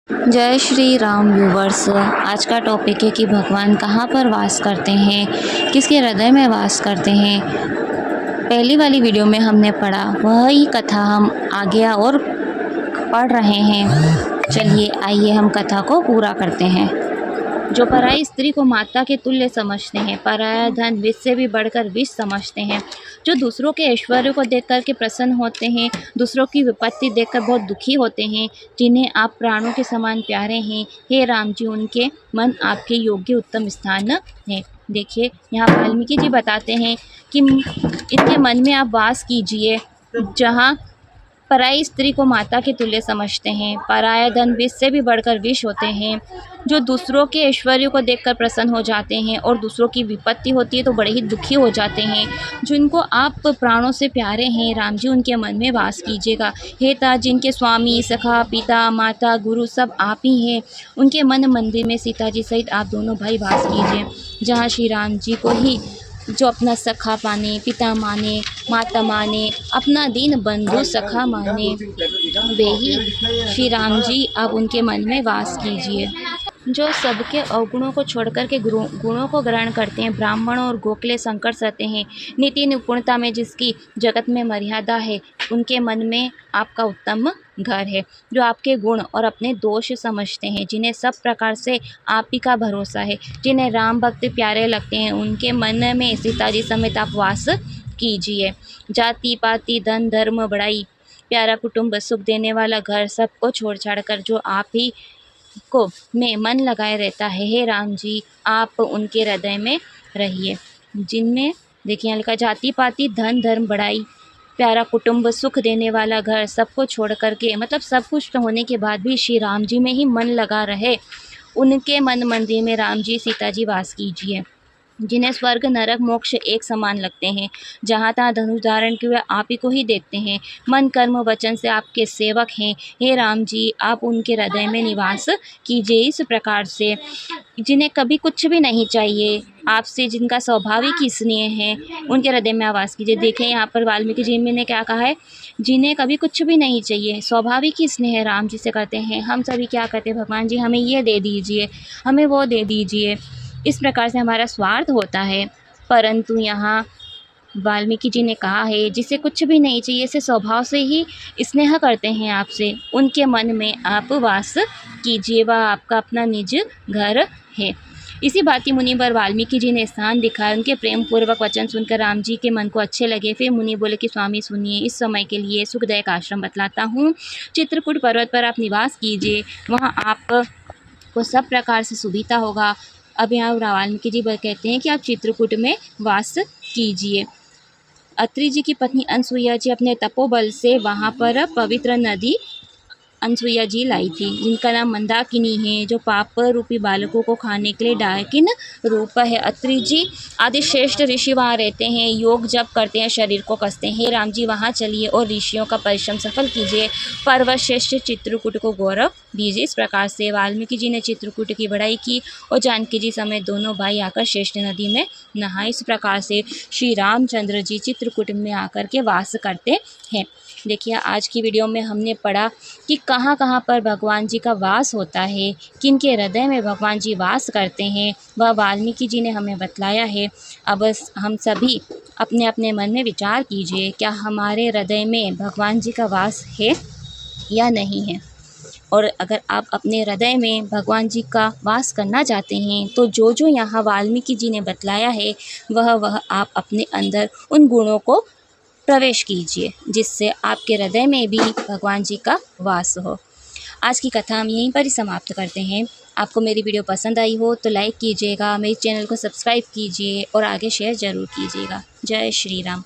जय श्री राम व्यूवर्स। आज का टॉपिक है कि भगवान कहाँ पर वास करते हैं, किसके हृदय में वास करते हैं। पहली वाली वीडियो में हमने पढ़ा वही कथा हम आगे और पढ़ रहे हैं। चलिए आइए हम कथा को पूरा करते हैं। जो पराई स्त्री को माता के तुल्य समझते हैं, पराया धन विष से भी बढ़कर विष समझते हैं, जो दूसरों के ऐश्वर्य को देखकर के प्रसन्न होते हैं, दूसरों की विपत्ति देखकर बहुत दुखी होते हैं, जिन्हें आप प्राणों के समान प्यारे हैं, हे राम जी, उनके मन आपके योग्य उत्तम स्थान है। देखिए यहाँ वाल्मीकि जी बताते हैं कि इनके मन में आप वास कीजिए, जहाँ पराई स्त्री को माता के तुल्य समझते हैं, पराया धन विष से भी बढ़कर विष होते हैं, जो दूसरों के ऐश्वर्य को देखकर प्रसन्न हो जाते हैं और दूसरों की विपत्ति होती है तो बड़े ही दुखी हो जाते हैं, जिनको आप प्राणों से प्यारे हैं राम जी, उनके मन में वास कीजिएगा। हे ता, जिनके स्वामी सखा पिता माता गुरु सब आप ही हैं, उनके मन मंदिर में सीता जी सहित आप दोनों भाई वास कीजिए, जहाँ श्री राम जी को ही जो अपना सखा माने, पिता माने, माता माने, अपना दीन बंधु सखा माने, वे ही श्री राम जी आप उनके मन में वास कीजिए। जो सबके अवगुणों को छोड़कर के गुणों को ग्रहण करते हैं, ब्राह्मण और गोखले संकट सहते हैं, नीति निपुणता में जिसकी जगत में मर्यादा है, उनके मन में आपका उत्तम घर है। जो आपके गुण और अपने दोष समझते हैं, जिन्हें सब प्रकार से आप ही का भरोसा है, जिन्हें राम भक्त प्यारे लगते हैं, उनके मन में सीता जी समेत आप वास कीजिए। जाति पाति धन धर्म बड़ाई, प्यारा कुटुंब, सुख देने वाला घर, सबको छोड़ छाड़ कर जो आप ही को में मन लगाए रहता है, हे राम जी आप उनके हृदय में रहिए। जिनमें देखिए लिखा, जाति पाति धन धर्म बड़ाई, प्यारा कुटुंब, सुख देने वाला घर, सबको छोड़ कर के, मतलब सब कुछ होने के बाद भी श्री राम जी में ही मन लगा रहे, उनके मन मंदिर में राम जी सीता जी वास कीजिए। जिन्हें स्वर्ग नरक मोक्ष एक समान लगते हैं, जहाँ तहाँ धनुष धारण किए हुए आप ही को ही देखते हैं, मन कर्म वचन से आपके सेवक हैं, हे राम जी आप उनके हृदय में निवास कीजिए। इस प्रकार से जिन्हें कभी कुछ भी नहीं चाहिए आपसे, जिनका स्वाभाविक ही स्नेह है, उनके हृदय में आवास कीजिए। देखें यहाँ पर वाल्मीकि जी ने क्या कहा है, जिन्हें कभी कुछ भी नहीं चाहिए, स्वाभाविक ही स्नेह राम जी से करते हैं। हम सभी क्या कहते हैं, भगवान जी हमें ये दे दीजिए, हमें वो दे दीजिए, इस प्रकार से हमारा स्वार्थ होता है। परंतु यहाँ वाल्मीकि जी ने कहा है, जिसे कुछ भी नहीं चाहिए, इसे स्वभाव से ही स्नेह करते हैं आपसे, उनके मन में आप वास कीजिए, वह आपका अपना निज घर है। इसी बाती मुनि पर वाल्मीकि जी ने स्थान दिखाया, उनके प्रेम पूर्वक वचन सुनकर राम जी के मन को अच्छे लगे। फिर मुनि बोले कि स्वामी सुनिए, इस समय के लिए सुखदायक आश्रम बतलाता हूँ। चित्रकूट पर्वत पर आप निवास कीजिए, वहाँ आप को सब प्रकार से सुविधा होगा। अब यहाँ वाल्मीकि जी कहते हैं कि आप चित्रकूट में वास कीजिए। अत्रि जी की पत्नी अनसुईया जी अपने तपोबल से वहाँ पर पवित्र नदी अनसुईया जी लाई थी, जिनका नाम मंदाकिनी है, जो पाप रूपी बालकों को खाने के लिए डाकिन रूप है। अत्रि जी आदि श्रेष्ठ ऋषि वहाँ रहते हैं, योग जप करते हैं, शरीर को कसते हैं। हे राम जी वहाँ चलिए और ऋषियों का परिश्रम सफल कीजिए, पर्वत श्रेष्ठ चित्रकूट को गौरव दीजिए। इस प्रकार से वाल्मीकि जी ने चित्रकूट की बढ़ाई की और जानकी जी समेत दोनों भाई आकर श्रेष्ठ नदी में नहाए। इस प्रकार से श्री रामचंद्र जी चित्रकूट में आकर के वास करते हैं। देखिए आज की वीडियो में हमने पढ़ा कि कहाँ कहाँ पर भगवान जी का वास होता है, किन के हृदय में भगवान जी वास करते हैं, वह वाल्मीकि जी ने हमें बतलाया है। अब हम सभी अपने अपने मन में विचार कीजिए, क्या हमारे हृदय में भगवान जी का वास है या नहीं है। और अगर आप अपने हृदय में भगवान जी का वास करना चाहते हैं तो जो जो यहाँ वाल्मीकि जी ने बतलाया है वह आप अपने अंदर उन गुणों को प्रवेश कीजिए, जिससे आपके हृदय में भी भगवान जी का वास हो। आज की कथा हम यहीं पर ही समाप्त करते हैं। आपको मेरी वीडियो पसंद आई हो तो लाइक कीजिएगा, मेरे चैनल को सब्सक्राइब कीजिए और आगे शेयर ज़रूर कीजिएगा। जय श्री राम।